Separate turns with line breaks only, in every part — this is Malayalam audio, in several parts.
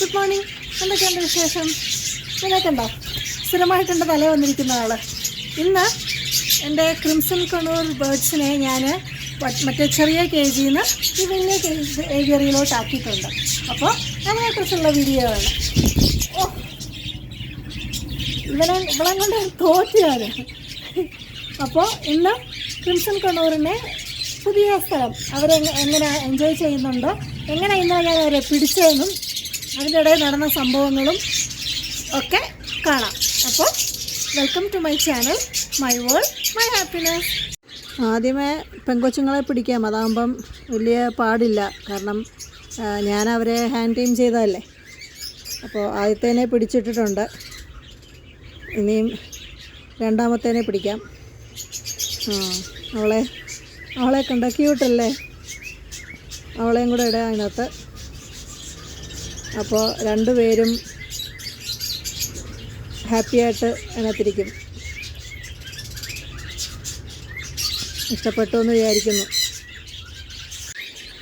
Good morning. എന്തൊക്കെയുണ്ട് വിശേഷം? നിങ്ങൾക്കുണ്ടോ സ്ഥിരമായിട്ടുണ്ട് തലേ വന്നിരിക്കുന്ന ആൾ? ഇന്ന് എൻ്റെ ക്രിംസൺ കണ്ണൂർ ബേർഡ്സിനെ ഞാൻ മറ്റേ ചെറിയ കേജിൽ നിന്ന് ഈ വലിയ ഏരിയയിലോട്ട് ആക്കിയിട്ടുണ്ട്. അപ്പോൾ അതിനെക്കുറിച്ചുള്ള വീഡിയോ ആണ്. ഓ, ഇവളെ കൊണ്ട് തോറ്റിയാണ്. അപ്പോൾ ഇന്ന് ക്രിംസൺ കണ്ണൂരിനെ പുതിയ സ്ഥലം എങ്ങനെ എൻജോയ് ചെയ്യുന്നുണ്ടോ, എങ്ങനെ ഇന്ന് ഞാൻ അവരെ പിടിച്ചതെന്നും അതിൻ്റെ ഇടയിൽ നടന്ന സംഭവങ്ങളും ഒക്കെ കാണാം. അപ്പോൾ welcome to my channel, my world my happiness. ആദ്യമേ പെങ്കൊച്ചുങ്ങളെ പിടിക്കാം, അതാകുമ്പം വലിയ പാടില്ല. കാരണം ഞാൻ അവരെ ഹാൻഡ് ടൈം ചെയ്തതല്ലേ. അപ്പോൾ ആദ്യത്തേനെ പിടിച്ചിട്ടിട്ടുണ്ട്, ഇനിയും രണ്ടാമത്തേനെ പിടിക്കാം. അവളെ കണ്ട ക്യൂട്ടല്ലേ, അവളെയും കൂടെ ഇടാം അതിനകത്ത്. അപ്പോൾ രണ്ടുപേരും ഹാപ്പിയായിട്ട് അതിനകത്തിരിക്കും. ഇഷ്ടപ്പെട്ടു എന്ന് വിചാരിക്കുന്നു.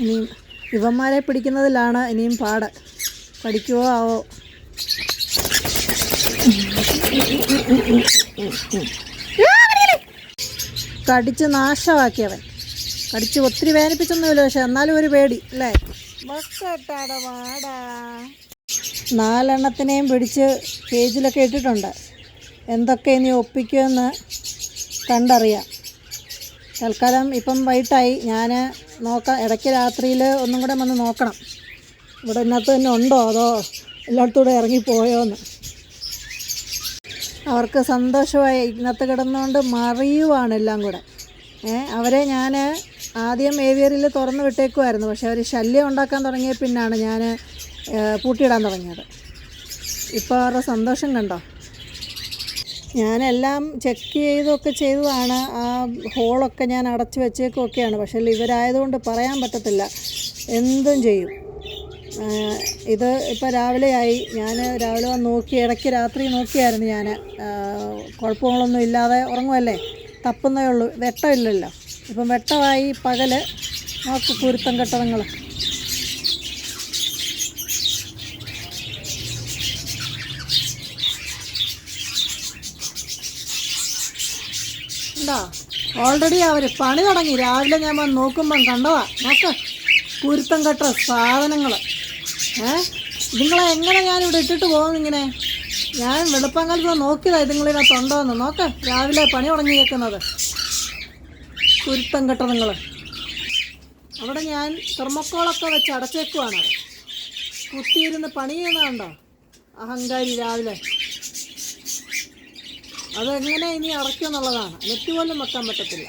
ഇനിയും ഇവന്മാരെ പിടിക്കുന്നതിലാണ് ഇനിയും പാട്. പഠിക്കുവോ ആവോ. കടിച്ച് നാശമാക്കിയവൻ. കടിച്ച് ഒത്തിരി വേദനിപ്പിച്ചൊന്നുമില്ല, പക്ഷെ എന്നാലും ഒരു പേടി അല്ലേ. മക്കട്ടാട വാടാ. 4 എണ്ണത്തിനെയും പിടിച്ച് കേജിലൊക്കെ ഇട്ടിട്ടുണ്ട്. എന്തൊക്കെ ഇനി ഒപ്പിക്കുമെന്ന് കണ്ടറിയാം. തൽക്കാലം ഇപ്പം വൈകിട്ടായി, ഞാൻ നോക്കാം. ഇടയ്ക്ക് രാത്രിയിൽ ഒന്നും കൂടെ വന്ന് നോക്കണം ഇവിടെ ഇതിനകത്ത് തന്നെ ഉണ്ടോ അതോ എല്ലായിടത്തൂടെ ഇറങ്ങിപ്പോയോന്ന്. അവർക്ക് സന്തോഷമായി ഇതിനകത്ത് കിടന്നുകൊണ്ട് മറിയുവാണ് എല്ലാം കൂടെ. അവരെ ഞാൻ ആദ്യം ഏവിയറിൽ തുറന്ന് വിട്ടേക്കുമായിരുന്നു, പക്ഷെ അവർ ശല്യം ഉണ്ടാക്കാൻ തുടങ്ങിയ പിന്നാണ് ഞാൻ പൂട്ടിയിടാൻ തുടങ്ങിയത്. ഇപ്പോൾ അവരുടെ സന്തോഷം കണ്ടോ. ഞാനെല്ലാം ചെക്ക് ചെയ്തൊക്കെ ചെയ്തതാണ്. ആ ഹോളൊക്കെ ഞാൻ അടച്ചു വെച്ചേക്കൊക്കെയാണ്. പക്ഷേ ഇവരായതുകൊണ്ട് പറയാൻ പറ്റത്തില്ല, എന്തും ചെയ്യും. ഇത് ഇപ്പോൾ രാവിലെയായി. ഞാൻ രാവിലെ വന്ന് നോക്കി, ഇടയ്ക്ക് രാത്രി നോക്കിയായിരുന്നു ഞാൻ. കുഴപ്പങ്ങളൊന്നും ഇല്ലാതെ ഉറങ്ങുമല്ലേ, തപ്പുന്നേ ഉള്ളൂ, വെട്ടമില്ലല്ലോ. ഇപ്പം വെട്ടമായി. പകൽ നോക്ക് കുരുത്തം കെട്ടവങ്ങൾ. ഉണ്ടോ, ഓൾറെഡി അവർ പണി തുടങ്ങി. രാവിലെ ഞാൻ വന്ന് നോക്കുമ്പം കണ്ടതാ. നോക്ക് കുരുത്തം കെട്ട സാധനങ്ങൾ. ഇതുങ്ങളെ എങ്ങനെ ഞാനിവിടെ ഇട്ടിട്ട് പോകുന്നിങ്ങനെ? ഞാൻ വെളുപ്പങ്കാലത്ത് നോക്കിയതാണ് ഇതുങ്ങളിനകത്തുണ്ടോയെന്ന്. നോക്ക് രാവിലെ പണി തുടങ്ങി കേൾക്കുന്നത്. കുരുത്തം കെട്ട നിങ്ങൾ. അവിടെ ഞാൻ തെർമോക്കോളൊക്കെ വെച്ച് അടച്ചേക്കുവാണ്. കുത്തിയിരുന്ന് പണി ചെയ്യുന്നതുണ്ടോ അഹങ്കാരി രാവിലെ. അതെങ്ങനെ ഇനി അടയ്ക്കുമെന്നുള്ളതാണ്. നെറ്റ് പോലും വെക്കാൻ പറ്റത്തില്ല.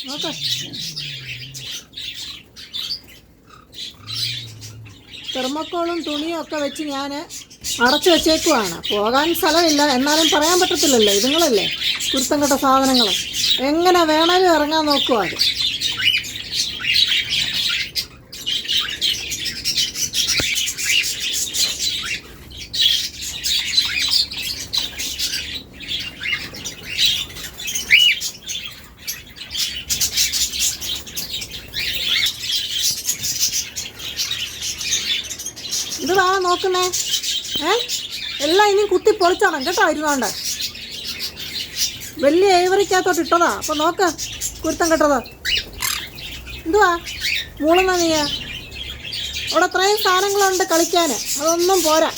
നോക്ക തെർമോക്കോളും തുണിയും ഒക്കെ വെച്ച് ഞാൻ അടച്ചു വെച്ചേക്കുവാണ്. പോകാൻ സ്ഥലമില്ല, എന്നാലും പറയാൻ പറ്റത്തില്ലല്ലോ. ഇതുങ്ങളല്ലേ കുരുത്തം കെട്ട സാധനങ്ങൾ. എങ്ങനെ വേണേലും ഇറങ്ങാൻ നോക്കുക. അത് ഇതാ നോക്കുന്നേ. എല്ലാം ഇനി കുത്തി പൊളിച്ചാണ് കേട്ടോ ഇരുന്നോണ്ട്. വലിയ ഏവറിക്കകത്തോട്ട് ഇട്ടതാ. അപ്പോൾ നോക്ക് കുരുത്തം കെട്ടത്. എന്തുവാ മൂളുന്ന നീ? അവിടെ അത്രയും സാധനങ്ങളുണ്ട് കളിക്കാൻ, അതൊന്നും പോരാ.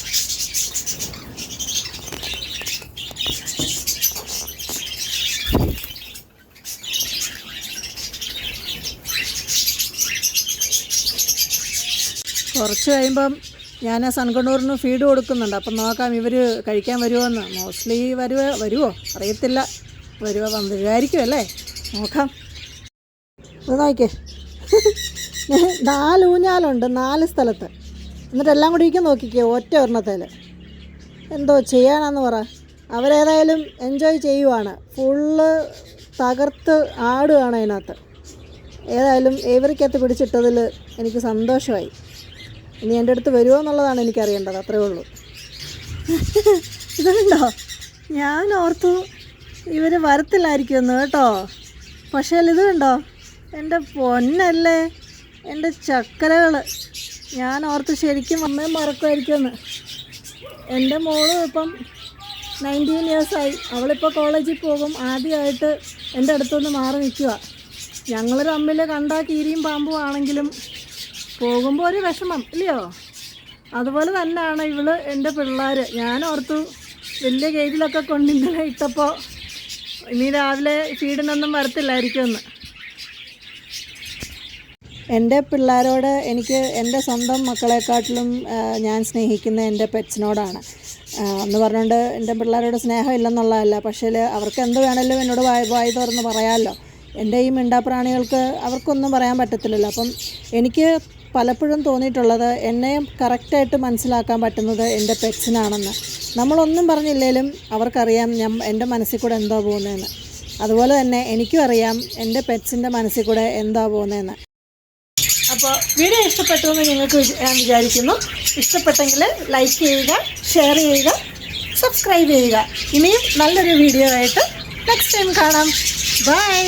കുറച്ച് കഴിയുമ്പം ഞാൻ സൺകണ്ണൂറിന് ഫീഡ് കൊടുക്കുന്നുണ്ട്. അപ്പം നോക്കാം ഇവർ കഴിക്കാൻ വരുമോയെന്ന്. മോസ്റ്റ്ലി വരുമോ അറിയത്തില്ല. വരുമായിരിക്കും അല്ലേ, നോക്കാം. ഇത് നോക്കിക്കേ, 4 ഊഞ്ഞാലുണ്ട് 4 സ്ഥലത്ത്. എന്നിട്ട് എല്ലാം കൂടി ഇരിക്കാൻ നോക്കിക്കേ ഒറ്റ ഒരെണ്ണത്തിൽ. എന്തോ ചെയ്യാനാന്ന് പറ. അവരേതായാലും എൻജോയ് ചെയ്യുവാണ്. ഫുള്ള് തകർത്ത് ആടുകയാണ് അതിനകത്ത്. ഏതായാലും ഏവറിക്കകത്ത് പിടിച്ചിട്ടതിൽ എനിക്ക് സന്തോഷമായി. ഇനി എൻ്റെ അടുത്ത് വരുമോ എന്നുള്ളതാണ് എനിക്കറിയേണ്ടത്, അത്രേ ഉള്ളൂ. ഇതുണ്ടോ, ഞാൻ ഓർത്തു ഇവർ വരത്തില്ലായിരിക്കുമെന്ന് കേട്ടോ. പക്ഷേ ഇത് കണ്ടോ, എൻ്റെ പൊന്നല്ലേ, എൻ്റെ ചക്കരകൾ. ഞാൻ ഓർത്ത് ശരിക്കും അമ്മയെ മറക്കുമായിരിക്കുമെന്ന്. എൻ്റെ മോളും ഇപ്പം 19 ഇയേഴ്സായി. അവളിപ്പോൾ കോളേജിൽ പോകും. ആദ്യമായിട്ട് എൻ്റെ അടുത്തൊന്ന് മാറി നിൽക്കുക. ഞങ്ങൾ തമ്മിൽ കണ്ടാൽ കീരിയും പാമ്പും ആണെങ്കിലും പോകുമ്പോൾ ഒരു വിഷമം ഇല്ലയോ? അതുപോലെ തന്നെയാണ് ഇവള് എൻ്റെ പിള്ളേർ. ഞാൻ ഓർത്തു വലിയ കേജിലൊക്കെ കൊണ്ട് ഇന്നലെ ഇട്ടപ്പോൾ ഇനി രാവിലെ ഫീഡിനൊന്നും വരത്തില്ലായിരിക്കുമെന്ന്. എൻ്റെ പിള്ളേരോട് എനിക്ക് എൻ്റെ സ്വന്തം മക്കളെക്കാട്ടിലും ഞാൻ സ്നേഹിക്കുന്ന എൻ്റെ പെറ്റ്സിനോടാണ്. എന്ന് പറഞ്ഞുകൊണ്ട് എൻ്റെ പിള്ളേരോട് സ്നേഹമില്ലെന്നുള്ളതല്ല, പക്ഷേ അവർക്ക് എന്ത് വേണമെങ്കിലും എന്നോട് വായി തുറന്ന് പറയാമല്ലോ. എൻ്റെ ഈ മിണ്ടാപ്രാണികൾക്ക് അവർക്കൊന്നും പറയാൻ പറ്റത്തില്ലല്ലോ. അപ്പം എനിക്ക് പലപ്പോഴും തോന്നിയിട്ടുള്ളത് എന്നെ കറക്റ്റായിട്ട് മനസ്സിലാക്കാൻ പറ്റുന്നത് എൻ്റെ പെറ്റ്സിനാണെന്ന്. നമ്മളൊന്നും പറഞ്ഞില്ലേലും അവർക്കറിയാം എൻ്റെ മനസ്സിൽ കൂടെ എന്താ പോകുന്നതെന്ന്. അതുപോലെ തന്നെ എനിക്കും അറിയാം എൻ്റെ പെറ്റ്സിൻ്റെ മനസ്സിൽ കൂടെ എന്താ പോകുന്നതെന്ന്. അപ്പോൾ വീഡിയോ ഇഷ്ടപ്പെട്ടു എന്ന് നിങ്ങൾക്ക് ഞാൻ വിചാരിക്കുന്നു. ഇഷ്ടപ്പെട്ടെങ്കിൽ ലൈക്ക് ചെയ്യുക, ഷെയർ ചെയ്യുക, സബ്സ്ക്രൈബ് ചെയ്യുക. ഇനിയും നല്ലൊരു വീഡിയോ ആയിട്ട് നെക്സ്റ്റ് ടൈം കാണാം. ബൈ.